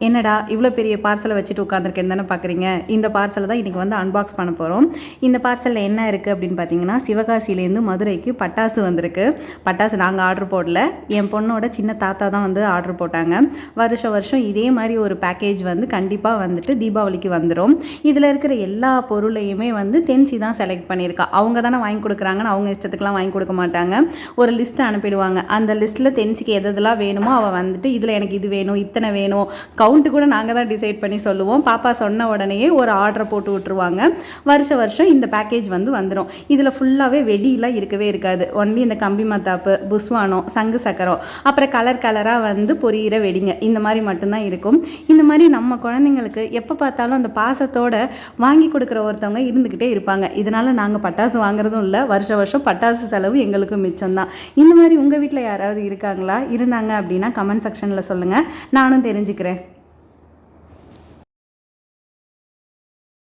என்னடா இவ்வளோ பெரிய பார்சலை வச்சுட்டு உட்காந்துருக்கேன்னு தானே பார்க்குறீங்க. இந்த பார்சலை தான் இன்றைக்கி வந்து அன்பாக்ஸ் பண்ண போகிறோம். இந்த பார்சலில் என்ன இருக்குது அப்படின்னு பார்த்தீங்கன்னா, சிவகாசியிலேருந்து மதுரைக்கு பட்டாசு வந்திருக்கு. பட்டாசு நாங்கள் ஆர்டர் போடல, என் பொண்ணோட சின்ன தாத்தா தான் வந்து ஆர்டர் போட்டாங்க. வருஷம் இதே மாதிரி ஒரு பேக்கேஜ் வந்து கண்டிப்பாக வந்துட்டு தீபாவளிக்கு வந்துடும். இதில் இருக்கிற எல்லா பொருளையுமே வந்து தென்சி தான் செலக்ட் பண்ணியிருக்கா. அவங்க தானே வாங்கி கொடுக்குறாங்கன்னு அவங்க இஷ்டத்துக்குலாம் வாங்கி கொடுக்க மாட்டாங்க. ஒரு லிஸ்ட்டு அனுப்பிடுவாங்க. அந்த லிஸ்ட்டில் தென்சிக்கு எதெல்லாம் வேணுமோ அவள் வந்துட்டு இதில் எனக்கு இது வேணும், இத்தனை வேணும், கவுண்ட்டு கூட நாங்கள் தான் டிசைட் பண்ணி சொல்லுவோம். பாப்பா சொன்ன உடனேயே ஒரு ஆர்டரை போட்டு விட்டுருவாங்க. வருஷம் இந்த பேக்கேஜ் வந்து வந்துடும். இதில் ஃபுல்லாகவே வெடியெலாம் இருக்கவே இருக்காது. ஒன்லி இந்த கம்பி மத்தாப்பு, புஸ்வானம், சங்கு சக்கரம், அப்புறம் கலராக வந்து பொரியிற வெடிங்க, இந்த மாதிரி மட்டும்தான் இருக்கும். இந்த மாதிரி நம்ம குழந்தைங்களுக்கு எப்போ பார்த்தாலும் அந்த பாசத்தோட வாங்கி கொடுக்குற ஒருத்தவங்க இருந்துக்கிட்டே இருப்பாங்க. இதனால் நாங்கள் பட்டாசு வாங்குறதும் இல்லை, வருஷம் பட்டாசு செலவு எங்களுக்கு மிச்சம்தான். இந்த மாதிரி உங்கள் வீட்டில் யாராவது இருக்காங்களா? இருந்தாங்க அப்படின்னா கமெண்ட் செக்ஷனில் சொல்லுங்கள், நானும் தெரிஞ்சுக்கிறேன்.